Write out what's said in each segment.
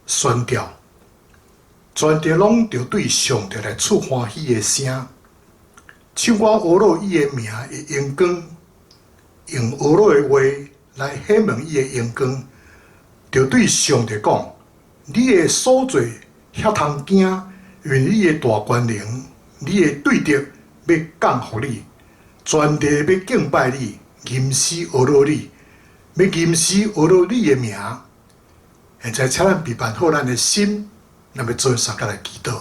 宣调，全地拢着对上帝来出欢喜的声。唱我俄罗伊的名的阳光，用俄罗的话来显明伊的阳光，着对上帝讲：你的所做遐通惊，因为你的大权能，你的对德要降予你，全地要敬拜你，吟诗俄罗你，要吟诗俄罗你的名。现在，请咱备办好咱的心，咱要做三甲来祈祷。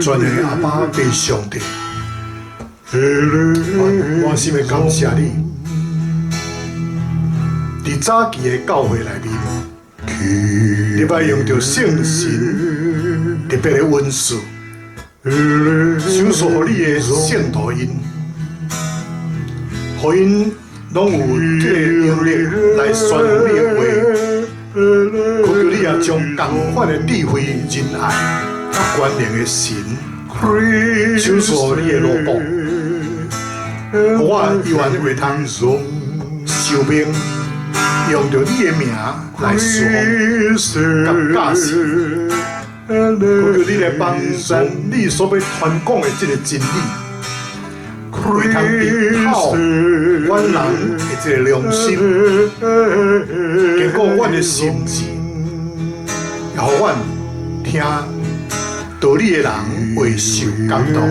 全能的阿爸对上帝，我心的感谢你。伫早期的教会内面，你捌用着圣神特别的温书，想说互你的圣徒因，互因拢有这个能力来宣扬你的话，求你也将同款的智慧、仁爱。甲关联的神，手说你的路步，我愿会通受命，用着你的名来说，甲驾驶，求你来帮助你所要传讲的这个真理，会通依靠阮人的这个良心，经过阮的心智，也互阮听。道理的人会受感动，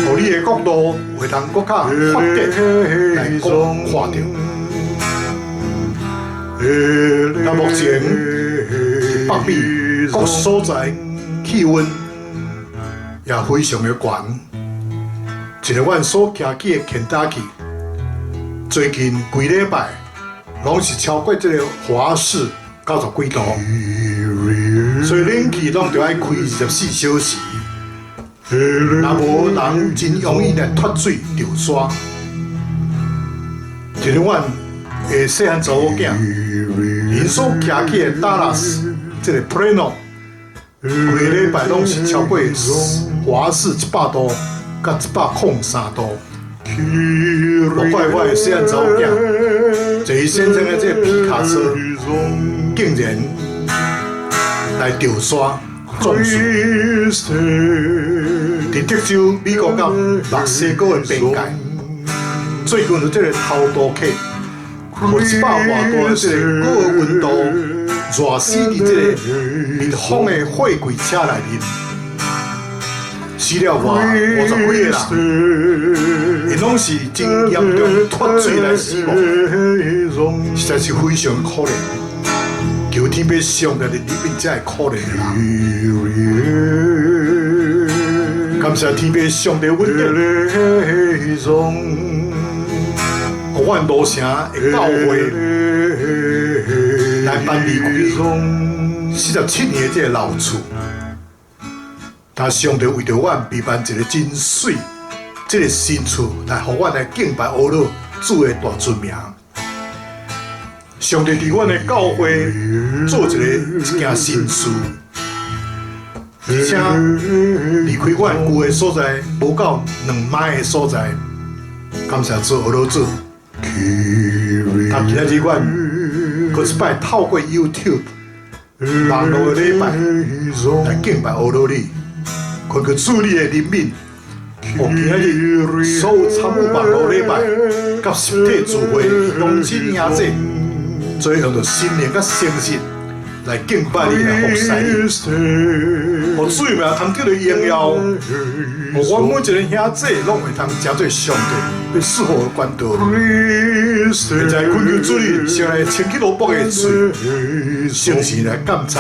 互你的角度会通搁较发展来讲看到。那目前北美各所在气温也非常的悬，一个阮所行去的肯塔基，最近几礼拜拢是超过这个华氏90几度。所以冷气拢着爱开24小时，若无人真容易来脱水掉沙。就是阮的细汉查某囝，因所徛起的达拉斯这个 Plano， 每礼拜拢是超过华氏100度，甲103度。无怪我的细汉查某囝，坐伊先生的这个皮卡车，竟然来钓沙撞树。伫德州、美国甲墨西哥的边界，最近有这个偷渡客，有100外多的这个高温度热死伫这个密封的货柜车内面，死了50几个人，因拢是真严重脱水来死亡，实在是非常可怜。求天父上帝的里面才会可怜的人。感谢天父上帝稳定，互阮罗城的教会来办理47年的这个老厝。但上帝为着阮备办一个真水，这个新厝来互阮来敬拜阿拉主的大尊名。上帝伫阮的教会做一件新事，而且离开阮旧的所在无到2迈的所在，感谢主阿拉主。但今仔日阮搁一摆透过 YouTube 网络的礼拜来敬拜阿拉你，看个主你的人民，互今仔日所有参与网络礼拜甲实体聚会同亲兄弟。做用着心灵甲诚实来敬拜你，来服侍你，互水命通得到荣耀，互阮每一个兄弟拢会通食做上帝要赐福的管道。现在恳求主你，先来清起罗卜的水，诚实来感谢，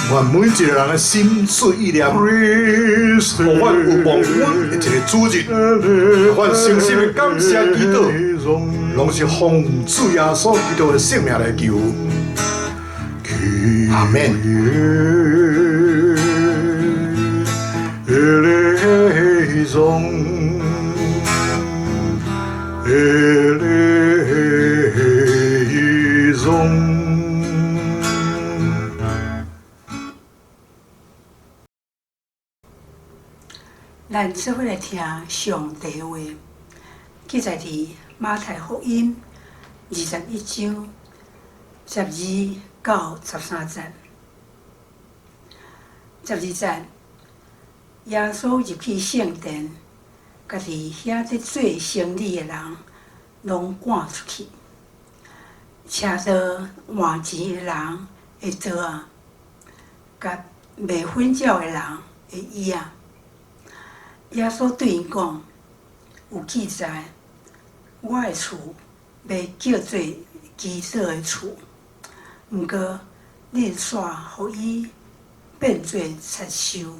阮每一个人的心思意念，互阮有望稳的一个主日，阮诚心的感谢祈祷。拢是奉主耶稣基督的性命来求，阿门。咱做伙来听上帝话，记载伫马太福音21章12到13节。12节，耶稣入去圣殿，家己遐在做生意的人拢赶出去，车到换钱的人的桌啊，甲卖粉饺的人的椅啊。耶稣对因讲：“有记载。”我的厝要叫做基督的厝，毋过恁煞互伊变做贼收。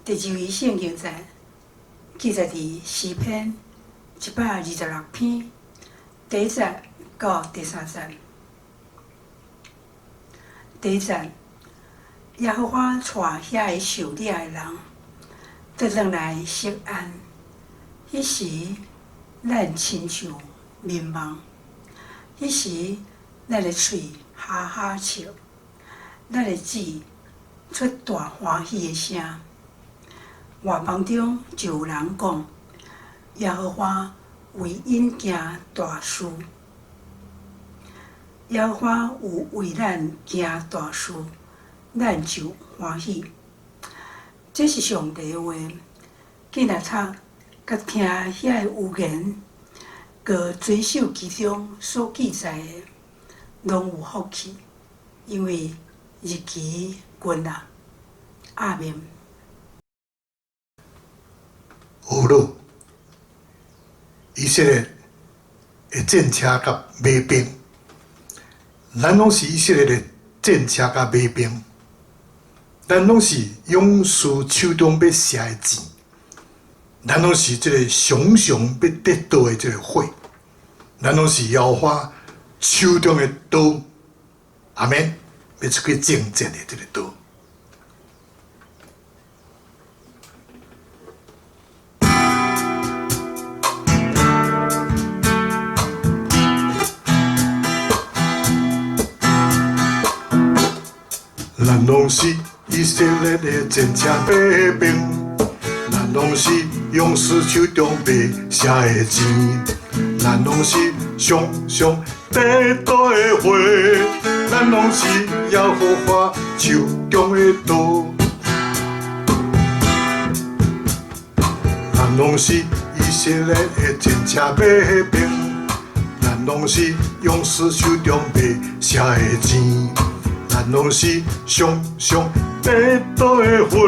第二位圣经在记载伫诗篇126篇第1节到第3节。第1节，耶和华带遐个受掠的人倒转来锡安，迄时。咱亲像面梦，迄时咱的嘴哈哈笑，咱的舌出大欢喜的声。外邦中就有人讲，耶和华为因行大事，耶和华有为咱行大事，咱就欢喜。这是上帝的话，记来读。甲听遐个有言，佮遵守其中所记载的，拢有福气，因为日期近啊。阿门。好咯，以色列的战车甲马兵，咱拢是以色列的战车甲马兵，咱拢是勇士手中要射的箭。咱拢是这个常常要得到的这个火，咱拢是妖花手中的刀，阿免要出去征战的这个刀。咱拢是以色列的战车马兵，咱拢是勇士手中卖写的钱，咱拢是上上地道的花，咱拢是耶和华手中的刀，咱拢是以色列的战车马兵，咱拢是勇士手中卖写的钱，咱拢是上上地道的花。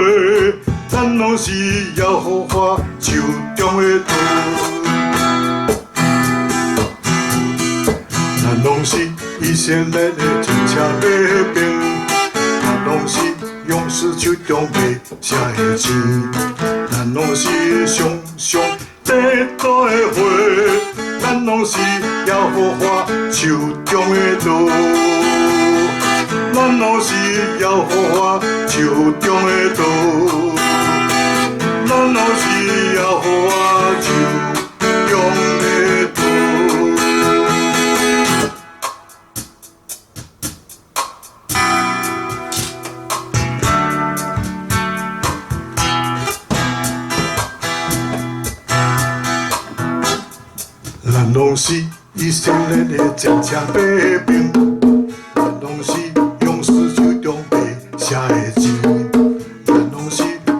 咱拢是耶和华手中的刀，咱拢是以色列的战车马兵，咱拢是勇士手中卖写的钱，咱拢是上上地道的花，咱拢是耶和华手中的刀，咱拢是耶和华手中的刀。咱拢是耶和华手中的刀。咱拢是以色列的战车马兵，咱拢是勇士手中卖写的钱，咱拢是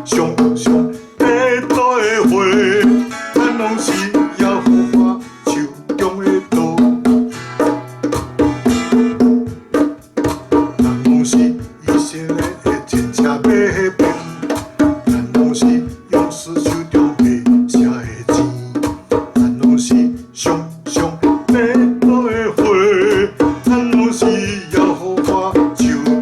上上。咱拢是耶和华手中的刀，咱拢是以色列的战车马兵，咱拢是勇士手中卖写的钱，咱拢是上上地道的花，咱拢是耶和华手中的刀，咱拢是以色列的战车马兵，咱拢是勇士手中卖写的钱，咱拢是上上地道的花，咱拢是耶和华手中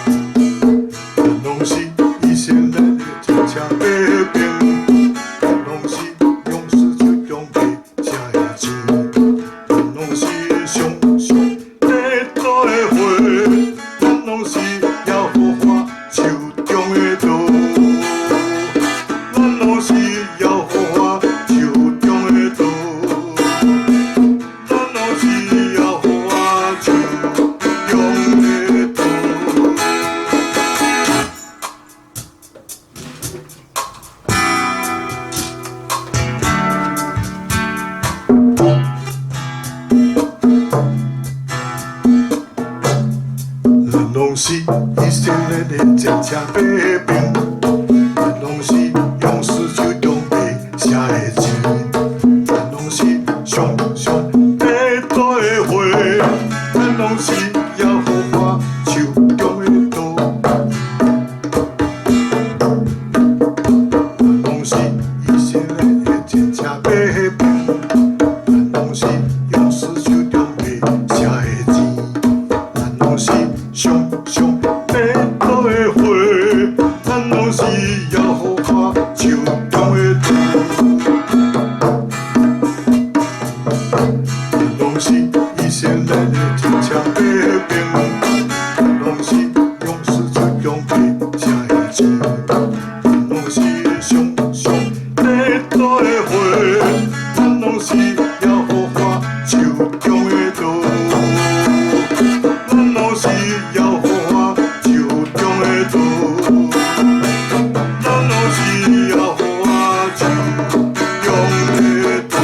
的刀，咱拢是耶和华手中的刀，咱拢是耶和华手中的刀。咱拢是以色列的战车马兵，咱拢是勇士手中卖写的钱，咱拢是上上地道的花，咱拢是耶和华手中的刀，咱拢是以色列的战车马兵，咱拢是勇士手中卖写的钱，咱拢是上上地道的花，咱拢是耶和华手中的刀，咱拢是以色列的战车马兵，咱拢是勇士手中卖写的钱，咱拢是上上地道的花，咱拢是耶和华手中的刀，咱拢是耶和华手中的刀，咱拢是耶和华手中的刀。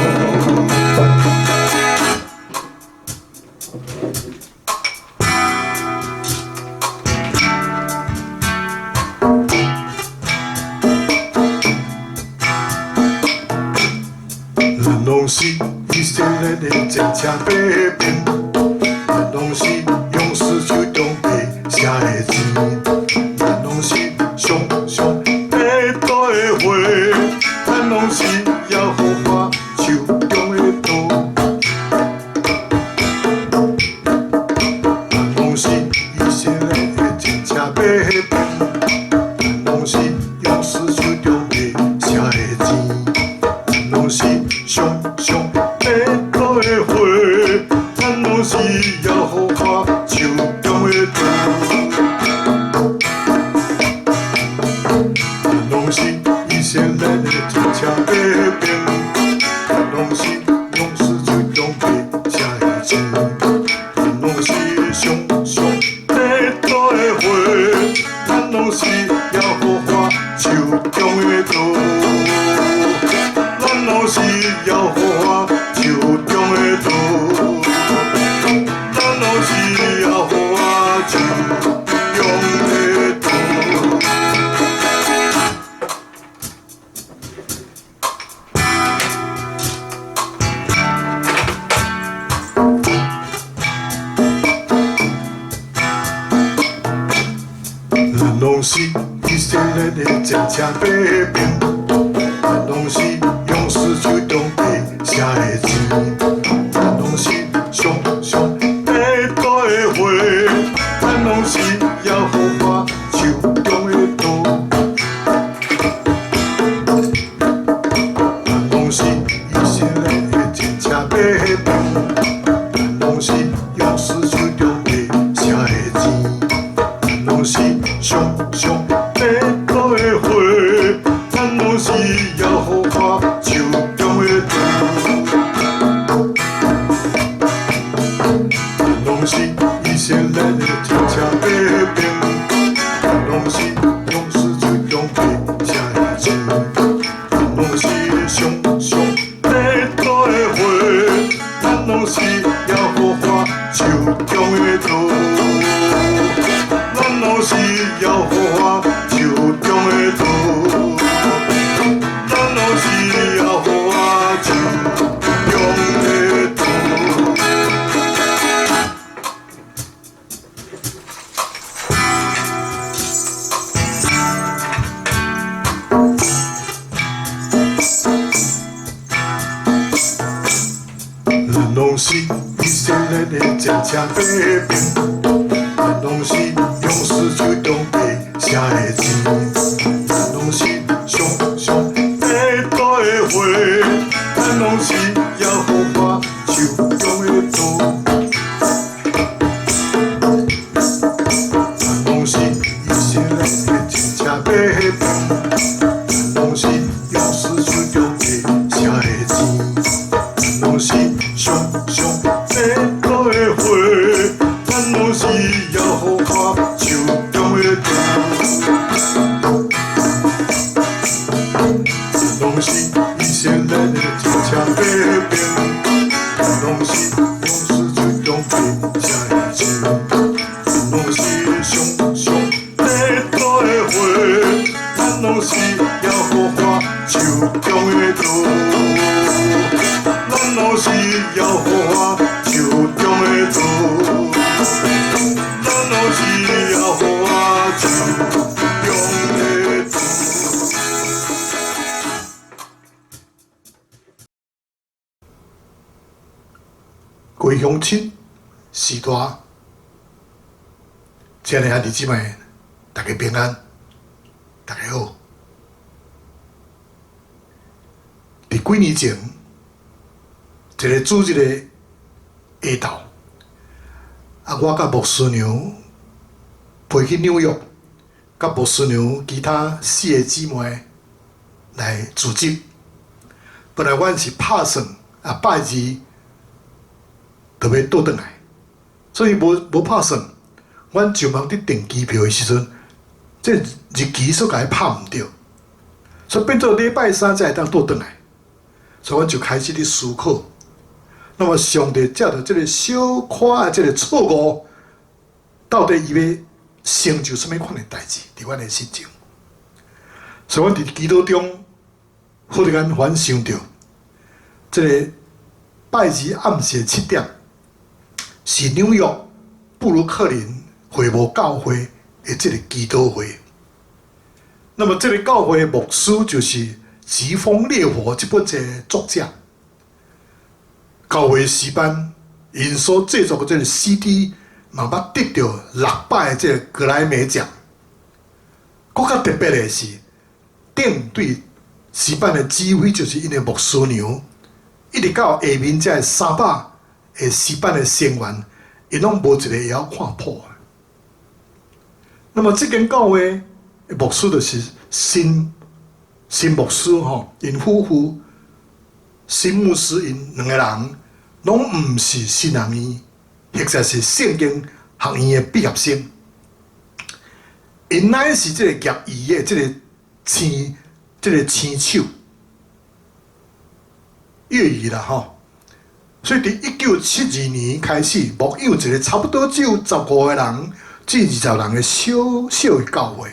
咱拢是以色列的战车马兵，咱拢是勇士手中卖写的钱，咱拢是上上地道的花，咱拢是耶和华手中的刀，咱拢是以色列的战车马兵，咱拢是勇士手中卖写的钱，咱拢是上上地道的花，咱拢是耶和华手中的刀，咱拢是以色列的战车马兵，咱拢是勇士手中卖写的钱，咱拢是上上地道的花，咱拢是耶和华的道，咱拢是要活手中的刀，咱拢是要活手中的刀。咱拢是以色列的真正百姓，咱拢是勇士手中被写的字，咱拢是上白大的花，咱拢是耶和华手中的刀，咱拢是以色列的真正百姓，咱拢是勇士手中被写的字。拢是上白大的花，咱拢是耶和华手中的刀，咱拢是以色列的真正百姓，咱拢是勇士手中被写的字，咱拢是上白大的花，咱拢是耶和华手中的刀。咱拢是耶和华手中的刀，咱拢是耶和华手中的刀。咱拢是以色列的真正百姓，咱拢是勇士手中被写的字，咱拢是上白大的花，咱拢是耶和华手中的刀，咱拢是以色列的真正百姓，咱拢是勇士手中被写的字，咱拢是上白大的花。咱拢是耶和华手中的刀，咱拢是以色列的真正百姓，咱拢是勇士手中被写的字，咱拢是上白大的花，咱拢是耶和华手中的刀，咱拢是耶和华手中的刀。咱拢是耶和华手中的刀。各位乡亲、士大，亲爱的兄弟姊妹，大家平安，大家好。伫几年前，一个主日的下昼。我甲牧师娘飞去纽约，甲牧师娘其他4个姊妹来组织。本来阮是拍算拜二就要倒转来，所以无拍算。阮上网伫订机票的时阵，这日期煞甲伊拍毋着，所以变做礼拜3才会当倒转来。所以阮就开始咧思考。那么上帝借着这个小可的这个错误，到底伊要成就什么款的代志伫阮的心情？所以阮伫祈祷中，忽然间反想到，这个拜二暗时7点，是纽约布鲁克林会幕教会的这个祈祷会。那么这个教会的牧师就是《疾风烈火》这本这个作者。教会诗班因所制作的这个 CD， 嘛捌得到600个这个格莱美奖。更较特别的是，顶对诗班的指挥就是因的牧师娘，一直到下面这300个诗班的成员，因拢无一个会晓看谱。那么这间教会的牧师就是新牧师吼，因夫妇。新牧师因2个人拢毋是新学院，或者是圣经学院的毕业生，因乃是这个业余的这个这个青手乐语啦吼。所以，伫1972年开始，牧养一个差不多只有15个人至20人的小的教会。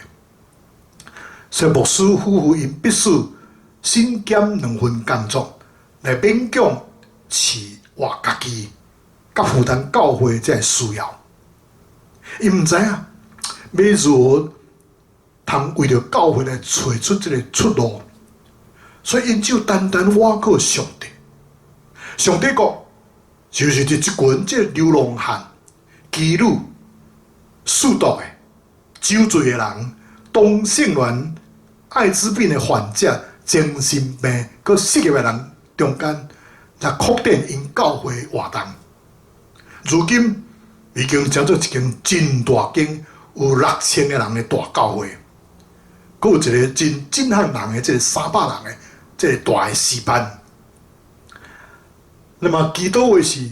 所以，牧师夫妇因必须身兼2份工作，来勉强饲活家己，甲负担教会这需要。伊毋知影要如何通为着教会来找出这个出路，所以因就单单倚靠上帝。上帝国就是伫一群这流浪汉、妓女、吸毒的、酒醉的人、同性恋、艾滋病的患者、精神病、佮失业的人中间，来扩展因教会活动。如今已经成做一间真大间有6000个人的大教会，佮有一个真震撼人的这个300人的这个大的诗班。那么祈祷会是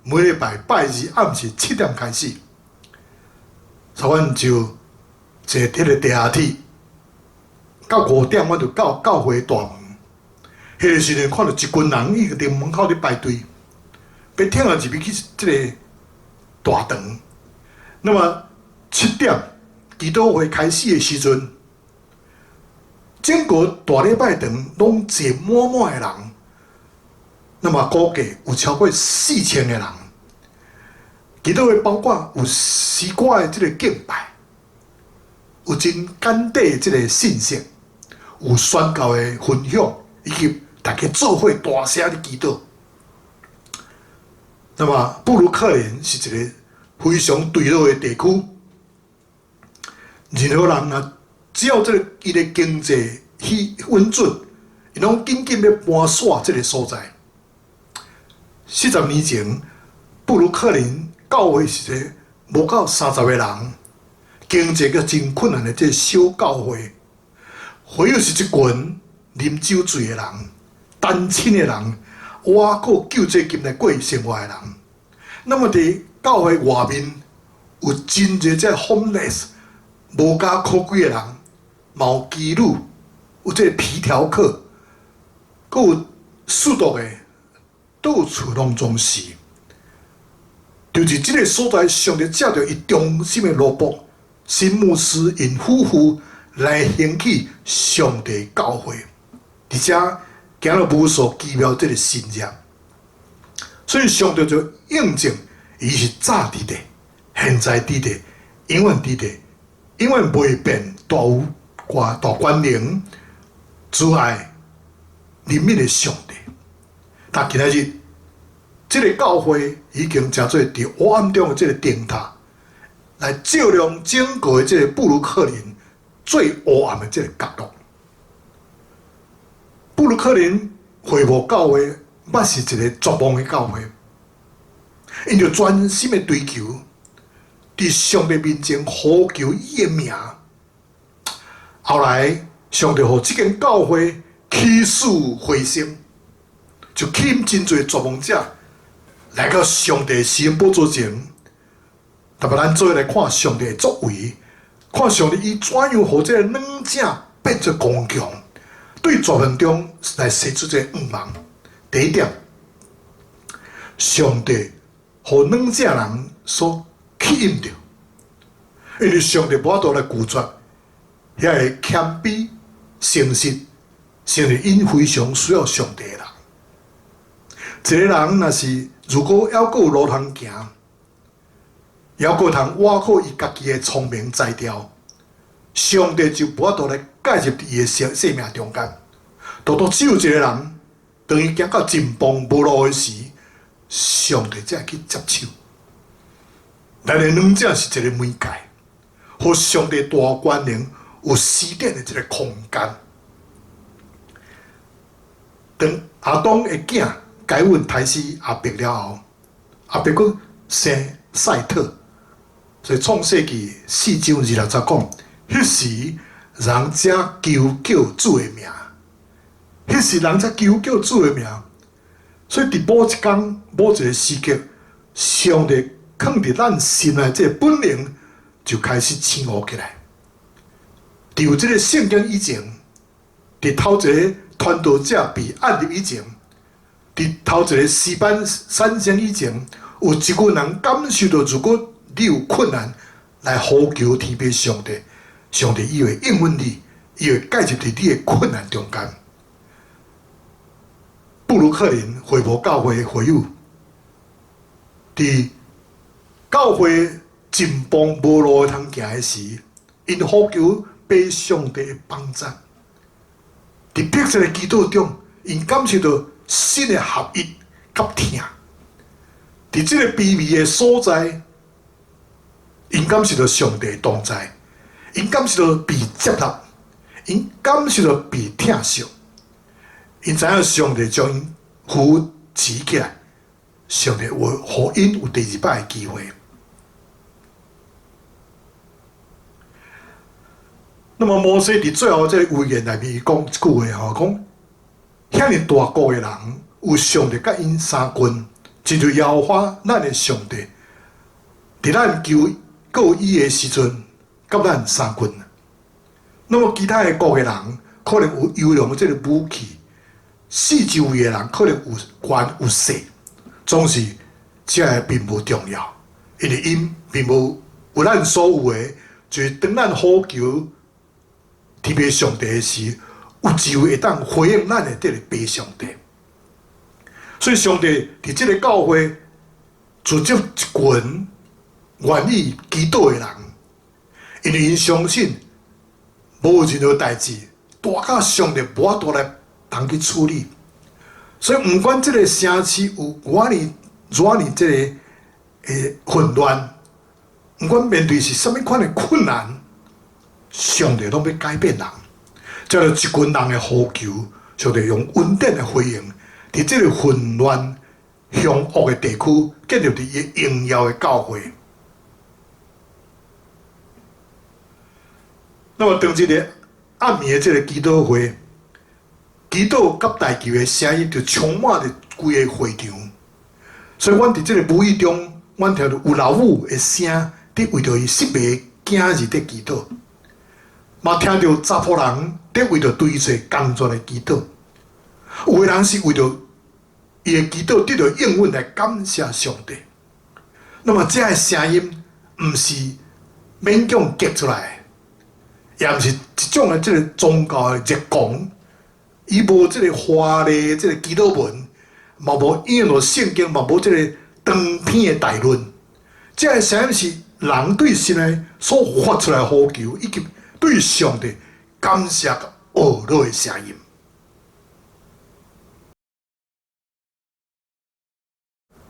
每礼拜拜日暗时7点开始，阮就坐迄个地下铁，到5点我就到教会大门。迄个时阵看到一群人伊个伫门口咧排队，要听入去去即个大堂。那么7点祈祷会开始的时阵，整个大礼拜堂拢坐满满的人。那么估计有超过4000个人，祈祷会包括有诗歌的这个敬拜，有真简单的这个信息，有宣教的分享，以及大家做伙大声的祈祷。那么布鲁克林是一个非常对落的地区，任何人啊，只要这个伊的经济稳准，伊拢紧紧要搬徙这个所在。40年前，布鲁克林教会是一个无到30个人，经济个真困难的这小教会，唯有是一群啉酒醉的人、单亲的人，倚靠救济金来过生活的人。那么伫教会外面有真侪这 homeless 无家可归的人，嘛有妓女，有这皮条客，佮有吸毒的。到处拢总是，就是这个所在，上帝借着伊忠心的罗卜、新牧师因夫妇来兴起上帝教会，而且行了无数奇妙这个信仰，所以上帝就印证伊是早伫地、现在伫地、永远伫地，永远袂变，大有大关联、主爱、怜悯的上帝。但今仔日，这个教会已经成做伫黑暗中的这个灯塔，来照亮整个的这个布鲁克林最黑暗的这个角落。布鲁克林会幕教会，捌是一个绝望的教会，因着专心的追求，伫上帝面前呼求伊的名。后来，上帝互这间教会起死回生。就吸引真侪绝望者来到上帝施恩宝座前，但咱做来看上帝的作为，看上帝伊怎样互这个软者变作刚强，对绝望中来生出这个愿望。第一点，上帝互软者人所吸引着，因为上帝无法度来拒绝遐个谦卑、诚实，甚至因非常需要上帝的人。一个人若是如果还阁有路通行，还阁通倚靠伊家己的聪明才调，上帝就无法度来介入伊的生命中间。独独只有一个人，当伊行到真崩无路的时，上帝才会去接手。咱的软者是一个媒介，互上帝大权能有施展的一个空间。当亚当的囝该阮胎死亚伯了后，亚伯佫生赛特，所以创世纪4章20节讲，迄时人才求叫主的名，迄时人才求叫主的名。所以伫某一天、某一个时刻，上帝放伫咱心内这个本能就开始醒悟起来。伫有这个圣经以前，伫头一个传道者被按入以前，伫头一个诗班产生以前，有一群人感受到，如果你有困难来呼求天父上帝，上帝伊会应允你，伊会介入伫你的困难中间。布鲁克林会幕教会会友，伫教会前方无路通行的时，因呼求被上帝的帮助。伫迫切的祈祷中，因感受到心的合一甲疼。伫这个卑微的所在，因感受到上帝的同在，因感受到被接纳，因感受到被疼惜。因知影上帝将因扶持起来，上帝会互因有第二摆的机会。那么摩西伫最后这个遗言内面讲一句话吼，讲遐尼大国的人，有上帝甲因三军，亲像耶和华咱的上帝，伫咱求告伊的时阵，甲咱三军。那么其他的国的人，可能有优良的这个武器。四周围的人可能有权有势，总是这个并不重要，因为因并无有咱所有的，就是当咱呼求天父上帝的时，有机会会当回应咱的这个父上帝。所以上帝伫这个教会组织一群愿意祈祷的人，因为因相信无任何代志大到上帝无法度来通去处理，所以毋管这个城市有偌尼这个混乱，毋管面对是甚物款的困难，上帝拢要改变人。这就一群人的呼求，上帝用稳定的回应，伫这个混乱凶恶的地区，建立伫伊荣耀的教会。那么当这个暗暝的这个祈祷会。祈祷甲大球的声音就充满着规个会场，所以阮伫即个舞会中，阮听到有老母的声，伫为着伊失迷囝儿伫祈祷，嘛听到查甫人伫为着对做工作的祈祷，有个人是为着伊的祈祷得到应允来感谢上帝。那么这个声音毋是勉强结出来，也毋是一种的即个宗教的热狂。伊无即个华丽即个祈祷文，嘛无引用圣经，嘛无即个长篇的大论。即个声音是人对神的所发出来呼求，以及对上帝感谢和懊恼的声音。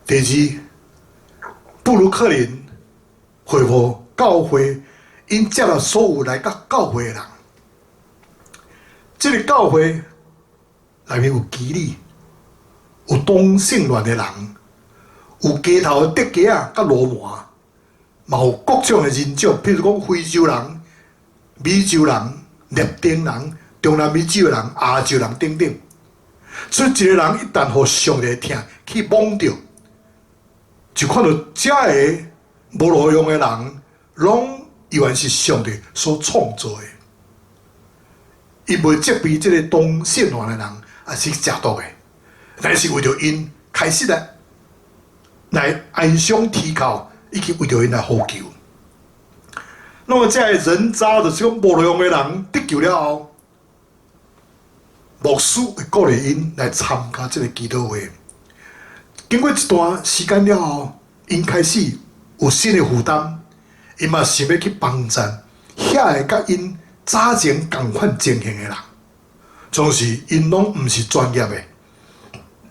第二，布鲁克林恢复教会，因接纳所有来到教会的人。即个教会内面有基理，有同性恋的人，有街头的德家啊，甲罗马，嘛有各种的人种，譬如讲非洲人、美洲人、列丁人、中南美洲人、亚洲人等等。所以一个人一旦互上帝听去蒙着，就看到这个无路用的人，拢原是上帝所创造的。伊袂责备这个同性恋的人。也是邪毒的，但是为着因开始来哀伤啼哭，以及为着因来呼求。那么这个人渣就是讲无路用的人得救了后，牧师会鼓励因来参加这个祈祷会。经过一段时间了后，因开始有新的负担，因嘛想要去帮助遐个甲因早前同款情形的人。总是因拢毋是专业的，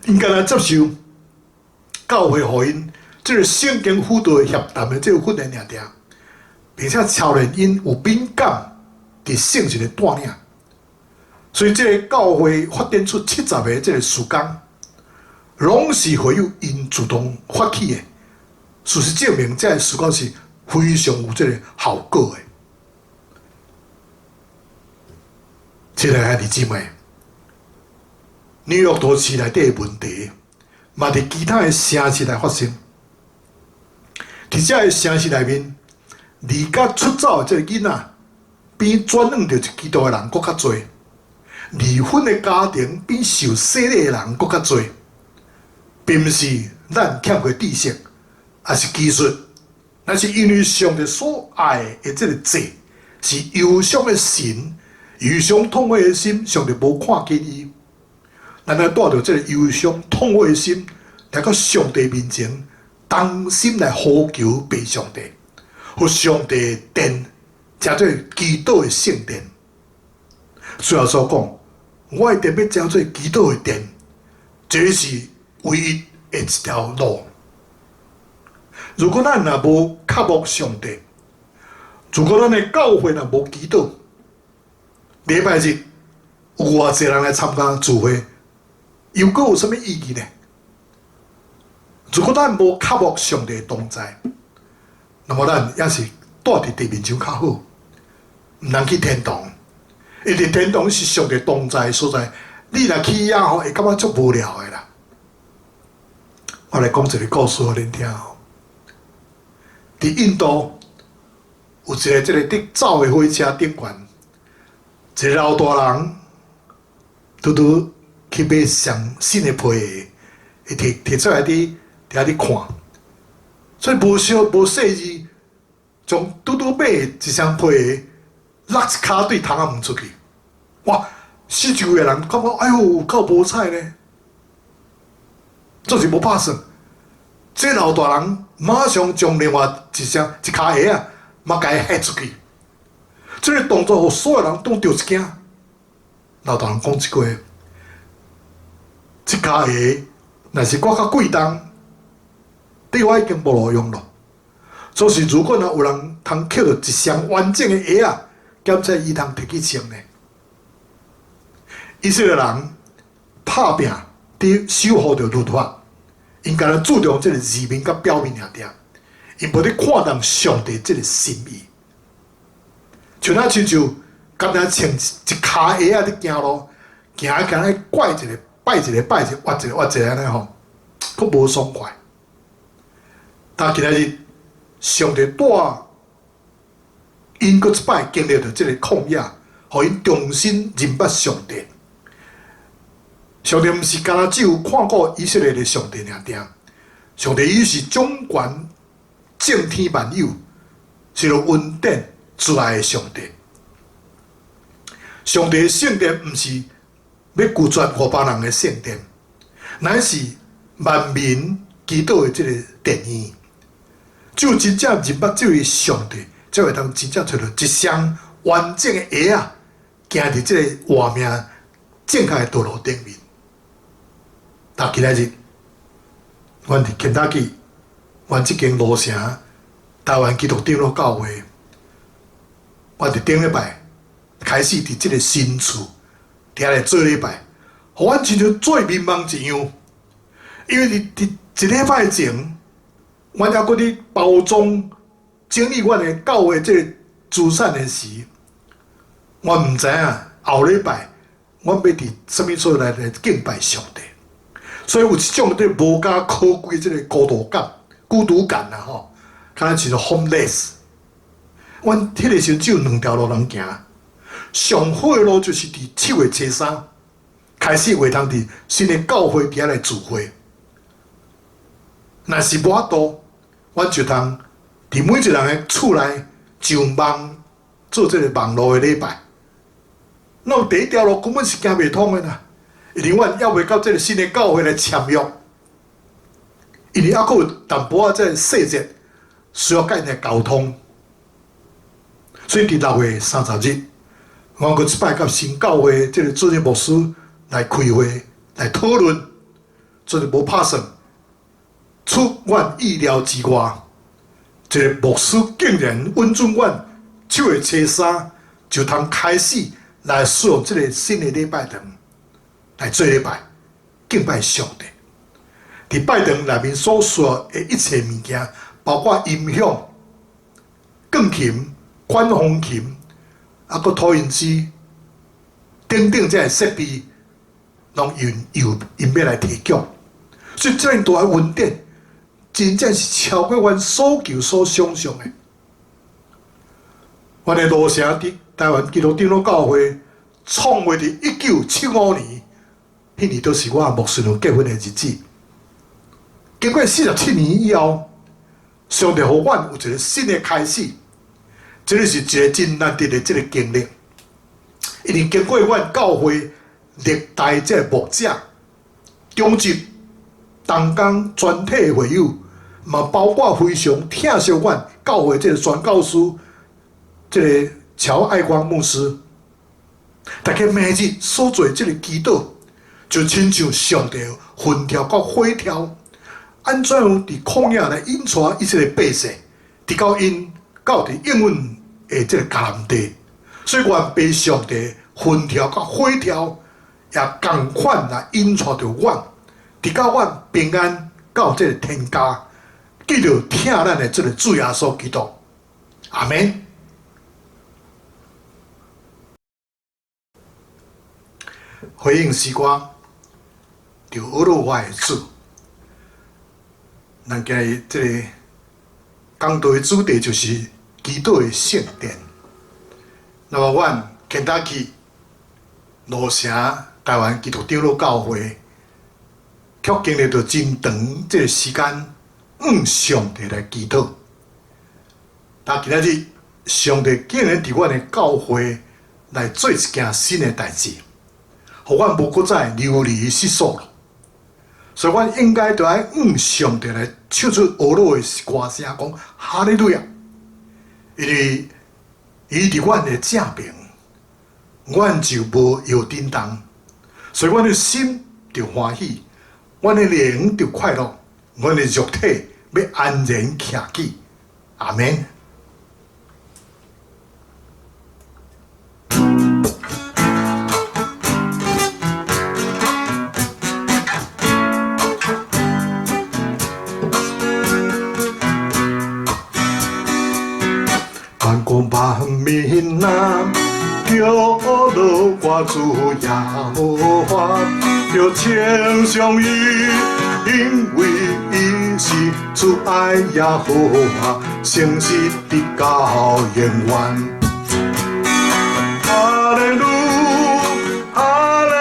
因敢若接受教会互因即个圣经辅导协谈的即个训练尔尔，并且操练因有敏感伫性情的带领。所以即个教会发展出70个即个事工，拢是会有因主动发起的。事实证明，这个事工是非常有即个效果的。亲爱的弟兄姊妹，纽约都市内底的问题，嘛伫其他的城市来发生。伫遮个城市内面，离家出走的这个囡仔，比转转着基督的人搁较多。离婚的家庭比受洗礼的人更较多，并不是咱欠缺知识，也是技术，那是因为上帝所爱的这个罪，是忧伤的神，忧伤痛悔的心，上帝无看见伊。咱要带着这个忧伤痛悔的心，来到上帝面前，当心来呼求被上帝，和上帝的殿，称做基督的圣殿。最后所讲，我一定要称做基督的殿，这是唯一的一条路。如果咱若无渴慕上帝，如果咱的教会若无基督，礼拜日有偌济人来参加聚会，又阁有啥物意义呢？如果咱无渴慕上帝的同在，那么咱也是住伫地面上较好，毋通去天堂。因为天堂是上帝同在的所在，你若去遐吼，会感觉足无聊的啦。我来讲一个故事互恁听吼。伫印度有一个伫走的火车顶悬，一个老大人拄拄去买上新的皮鞋，伊摕出来伫看，所以无细字，从拄拄买的一双皮鞋落一骹对窗仔门出去，哇！四周的人感觉哎呦，够无彩呢，做是无拍算。这老大人马上将另外一骹鞋啊，嘛甲伊吓出去。这个动作，互所有人都着一惊。老大人讲一句话：，这骹鞋若是我较贵重，对我已经无路用咯。所以如果若有人通捡到一双完整的鞋啊，检测伊通摕去穿呢。以色列人拍拼伫守护着律法。因敢若注重这个字面甲表面尔点，因无咧看重上帝这个心意。像咱亲像敢若穿一骹鞋仔伫行路，行啊行咧拐一个拜一个拜一个，挖一个挖一个安尼吼，佫无爽快。但今仔日上帝带因佫一摆经历着这个旷野，互因重新认捌上帝。上帝毋是干那只有看顾以色列的上帝尔定，上帝伊是掌权正天万有，是个恩典慈爱的上帝。上帝的圣殿毋是要拒绝互别人的圣殿，乃是万民基督的这个殿院。只有真正认捌这位上帝，才会当真正找到一双完整的鞋啊，行伫这个活命正确的道路顶面。但今仔日，阮伫肯塔基，阮即间路城台湾基督长老教会，我伫顶礼拜开始伫即个新厝伫遐来做礼拜，互阮亲像最迷茫一样，因为伫一礼拜前，阮还搁伫包装整理阮的教会即个资产的时，阮毋知影后礼拜阮要伫什么所来敬拜上帝。所以有一种无加可贵的这个孤独感啊吼，敢若像做 homeless。阮迄个时阵只有两条路通行，上好的路就是伫7月初3开始会当伫新的教会底下来聚会。若是无法度，阮就通伫每一个人的厝内上网做这个网络的礼拜。那第一条路根本是行袂通的啦。因为阮还未到这个新的教会来签约，因为还佫有淡薄仔这个细节需要甲因来沟通，所以伫6月30日，我佫一摆甲新教会这个主任牧师来开会来讨论，真是无拍算，出阮意料之外，这个牧师竟然允准阮7月初3就通开始来使用这个新的礼拜堂。来做礼拜，敬拜上帝。伫拜堂内面所需要的一切物件，包括音响、钢琴、管风琴，啊，佮投影机等等这些设备，拢由因要来提供。所以这样大的恩典，真正是超过阮所求所想象的。阮的路城伫台湾基督长老教会创袂伫1975年，迄年都是我牧师娘结婚的日子。经过47年以后，上帝互阮有一个新的开始，这个是一个真难得的这个经历。因为经过阮教会历代这个牧者、中级、同工全体会友，嘛包括非常疼惜阮教会这个宣教师，这个乔爱光牧师，大家每日所做这个祈祷，就亲像上帝分条甲火条，安怎样伫旷野来引带以色列百姓，直到因到伫应允的这个迦南地。所以愿被上帝分条甲火条，也共款来引带着阮，直到阮平安到这个天家，记着听咱的这个主耶稣基督。阿门。回应时光，就俄罗我的主。咱今日这个讲道的主题就是基督的圣殿。那么，阮肯塔基罗城台湾基督长老教会，却经历着真长这个时间，上帝来祈祷。但今仔日，上帝竟然伫阮的教会来做一件新的代志，互阮无搁再流离失所。所以，阮应该着爱上帝来唱出俄罗的歌声，讲哈利路亚，因为伊伫阮的正面，阮就无摇叮当，所以阮的心就欢喜，阮的灵就快乐，阮的肉体要安然徛起。阿门。万国万民啊，叫落我主耶和华，要称颂伊，因为伊是主爱耶和华，诚实的到永远。哈利路，哈利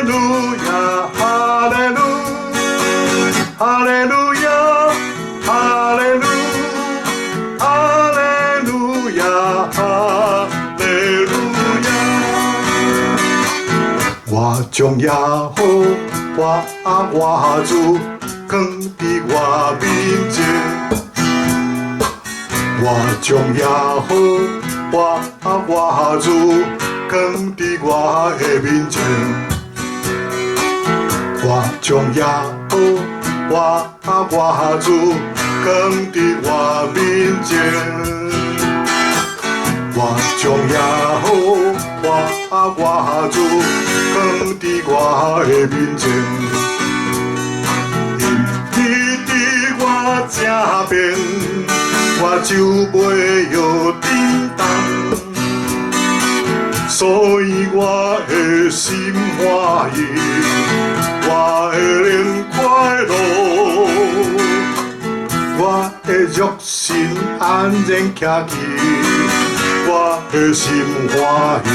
路亚，哈利路，哈利路亚，哈利路。我将耶和华我主放伫我面前，我将耶和华我主放伫我的面前，我将耶和华我主放伫我面前。我将耶和华我主放伫我的面前，因伫我正边，我就袂摇叮当，所以我的心欢喜，我的灵快乐，我的肉身安然徛起。我的心欢喜，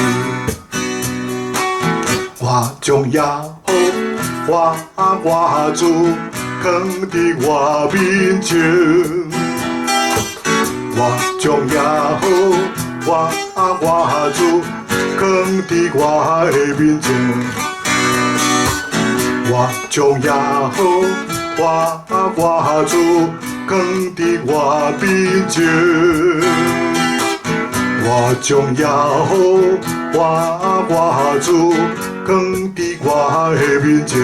我将耶和华我主放伫我面前，我将耶和华我主放伫我的面前，我将耶和华我主放伫我面前。我将耶和华我主放伫我的面前，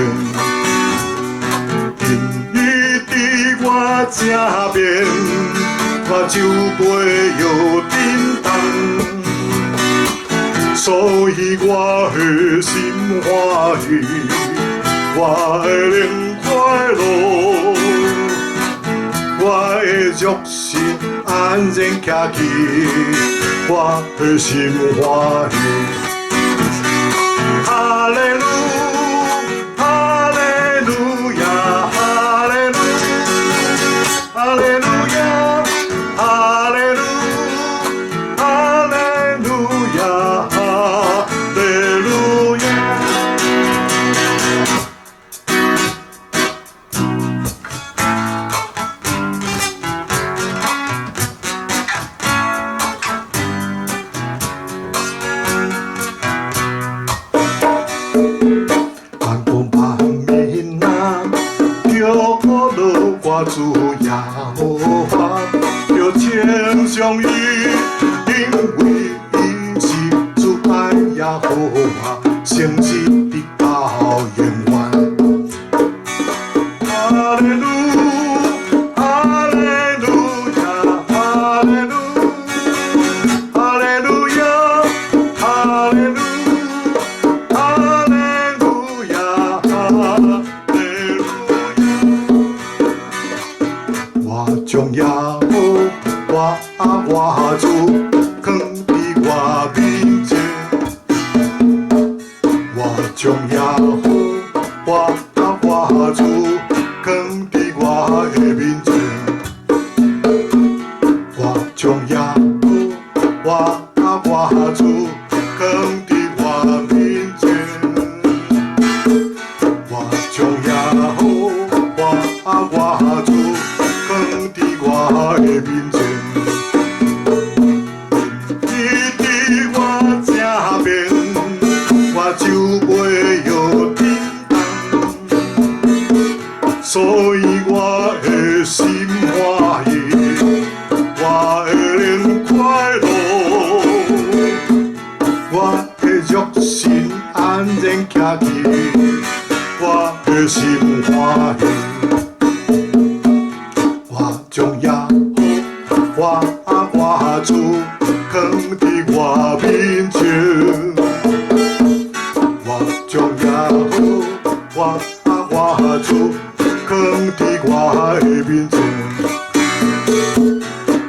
因伊伫我正边，我就袂摇叮当，所以我的心欢喜，我的灵快乐。我的肉身安然徛起，我的心欢喜。哈利路，哈利路亚，哈利路，哈利路亚，哈利路，哈利路亚，哈利路。我主放伫我的面前，我将耶和我主放伫我面前，我将耶和我主放伫我的面前。就袂摇叮当，所以我的心欢喜，我的灵快乐，我的肉身安然徛起，我的心欢喜，我将耶和我主放伫我面前。将耶和我主放伫我的面前，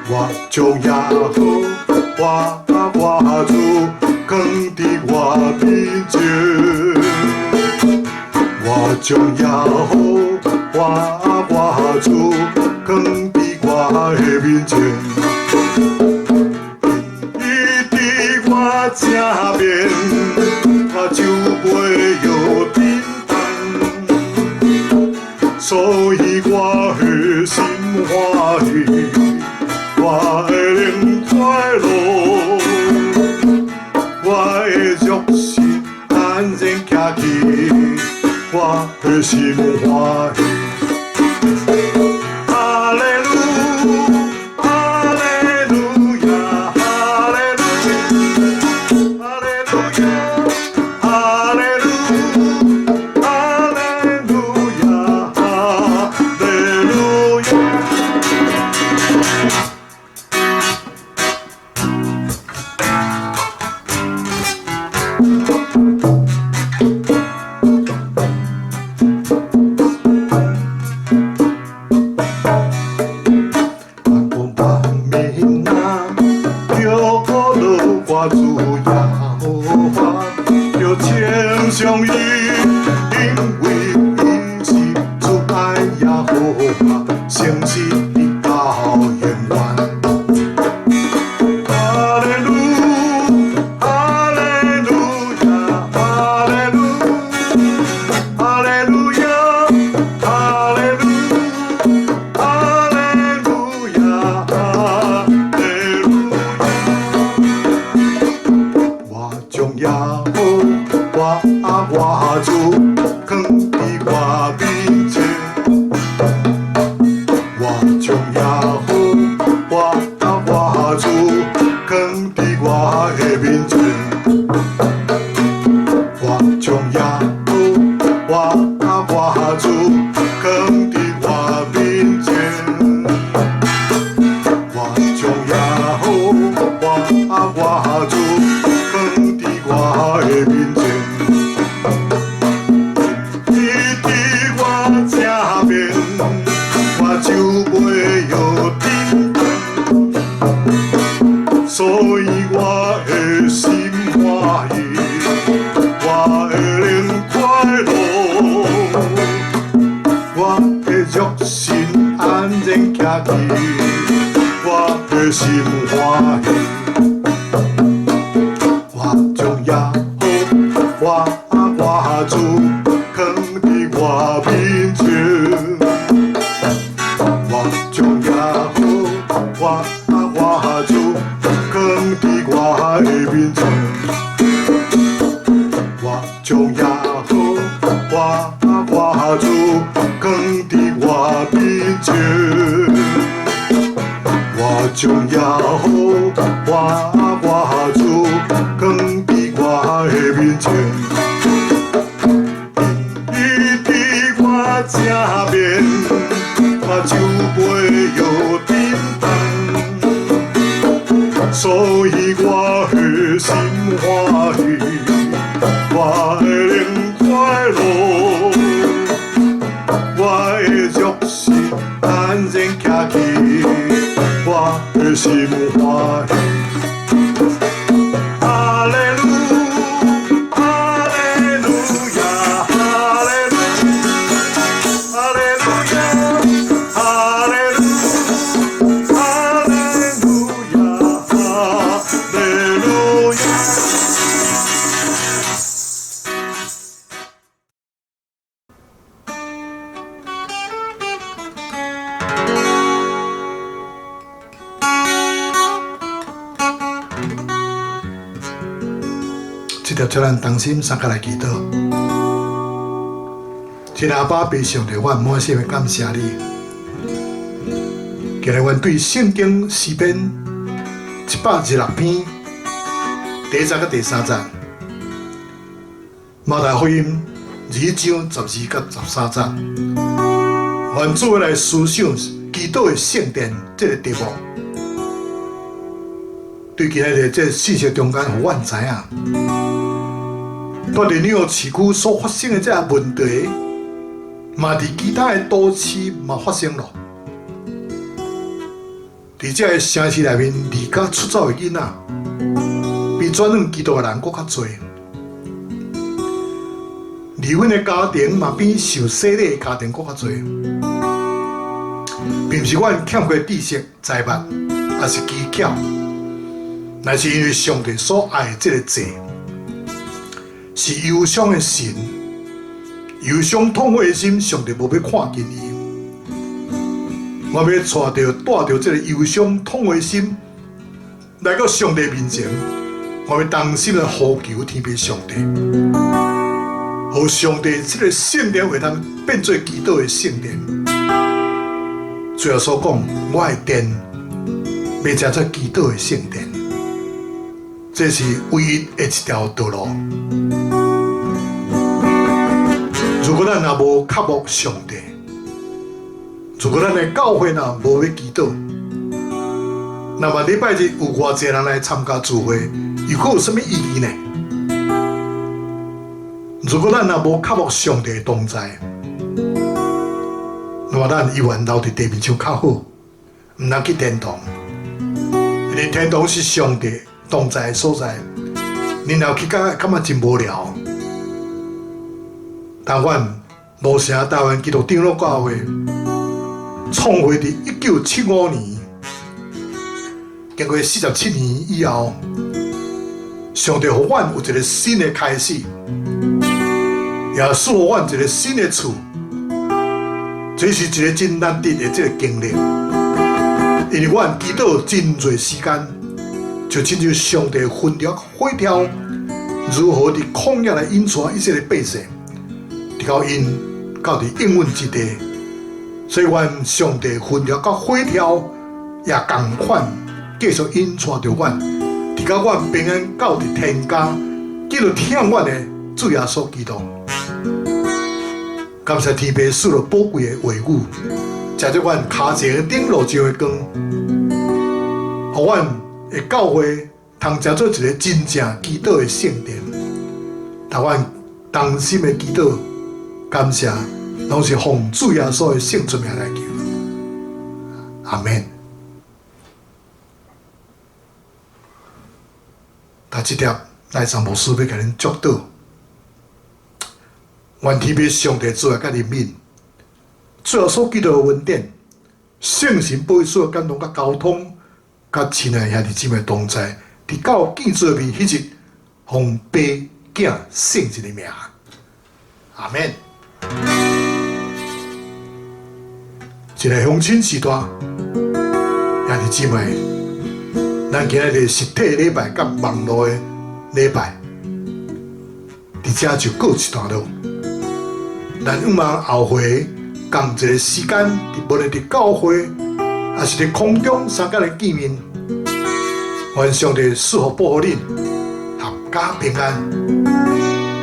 我将耶和我主放伫我面前，我将耶和我主放伫我的面前，伊伫我正面。我就袂摇叮当，所以我的心欢喜，我的灵快乐，我的肉身安然徛起，我的心欢喜。哈利路，哈利路亚，哈利路，哈利路亚。我主耶和华，要称颂伊，因为伊是主爱耶和华，诚实到永远。哈利路，哈利路亚，哈利路，哈利路亚，哈利路，哈利路亚，哈利路亚。将耶和我主放伫我面前，我将耶和我主放伫我的面前，我将耶和我主放伫我面前，我将耶和我主。我的面前，伊伫我正面，我就袂摇叮当，所以我的心欢喜，我的灵快乐，我的肉身安然徛起，我的心欢喜。耶和我主放伫我面前，我将耶和我主放伫我的面前，我将耶和我主放伫我面前，我将耶和我主放伫我的面前，伊伫我正面，我就袂摇叮当，所以我的心欢喜，我的灵快乐，我的肉身安然徛起，我的心欢喜。哈利路，哈利路亚，哈利路。条叫咱同心三甲来祈祷。天阿爸爸上帝，我满心的感谢你。今日阮对圣经诗篇126篇第1章甲第3章，马太福音2章12甲13章，阮做伙来思想基督的圣殿这个题目。对今日的这信息中间，互阮知影，在纽约市区所发生的这个问题，嘛伫其他的都市嘛发生了。伫这个城市内面，离家出走的囡仔，比转向基督的人搁较多。离婚的家庭嘛，比受洗礼的家庭搁较多。并不是阮欠缺知识、财物，也是技巧。乃是因为上帝所爱的这个罪，是忧伤的神，忧伤痛悔的心，上帝无要看见伊。我要带着这个忧伤痛悔的心，来到上帝面前，我要同心的呼求天父上帝，让上帝这个圣殿会当变做基督的圣殿。最后所讲，我的殿要成做基督的圣殿。这是唯一的一条道路。如果咱若无渴慕上帝，如果咱的教会若无要祈祷，那么礼拜日有偌济人来参加聚会，又阁有什么意义呢？如果咱若无渴慕上帝的同在，那么咱永远留伫地面上较好，毋通去天堂，因为天堂是上帝同在的所在，然后去感觉真无聊。但阮无城台湾基督长老教会创会伫1975年，经过47年以后，上帝互阮有一个新的开始，也赐予阮一个新的厝。这是一个真难得的这个经历，因为阮祈祷真侪时间。就亲像上帝分裂火条，如何伫旷野来引带以色列百姓，直到因到伫应允之地。所以，阮上帝分裂甲火条也同款，继续引带着阮，直到阮平安到伫天家，继续听阮的主耶稣基督。感谢天父赐了宝贵的话语，借着阮脚前顶路上的光，互阮的教会通成做一个真正基督的圣殿。但阮同心的祈祷，感谢，拢是奉主耶稣的圣出名来求。阿门。第一条，赖上牧师要甲恁祝祷，愿天父上帝主来甲恁面，最后所基督的恩典，圣神保守的感动甲交通。甲亲爱兄弟姊妹同在，伫到建造面迄日，奉爸囝圣神的名，阿门。一个乡亲时代，兄弟姊妹，咱今日的实体礼拜甲网络的礼拜，伫遮就告一段落。咱希望后回共一个时间，无论伫教会。也是伫空中三甲人见面，愿上帝赐福保护恁，合家平安，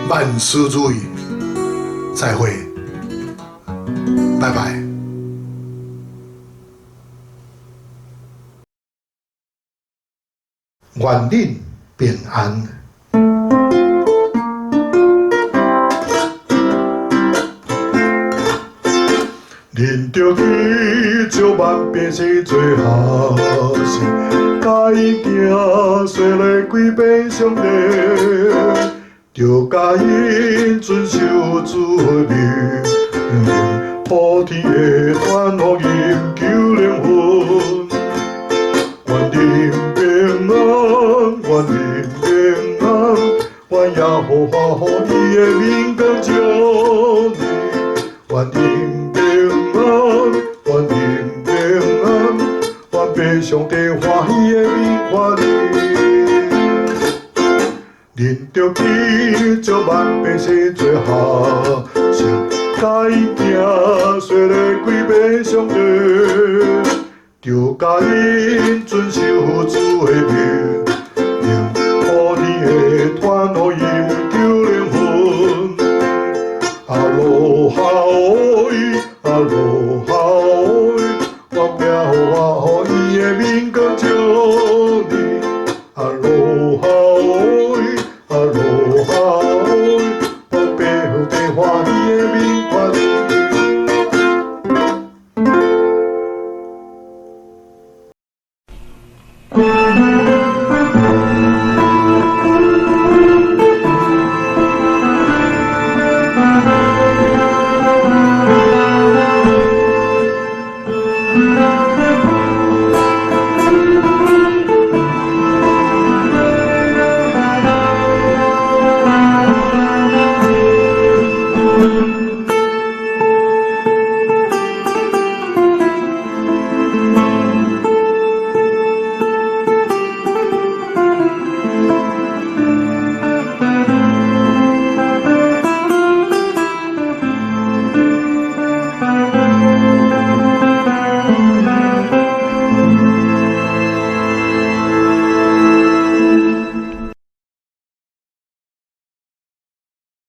万事如意。再会，拜拜。愿恁平安。恁着去照万百姓做好事，甲伊行说来归遍上帝，着甲因遵守主的命令，普天的传福音求灵魂，愿恁平安，愿恁平安，愿耶和华予伊的名光照你，愿恁。愿恁平安，愿被上帝欢喜的名欢喜，恁着去万百姓做下先该行，虽然几百上帝，就甲因遵守主的命，令土地的团互因救灵魂。阿罗哈哦，阿罗哈哦，我命我予伊的民光照你。阿罗哈哦，阿罗哈哦，我白白欢喜的民。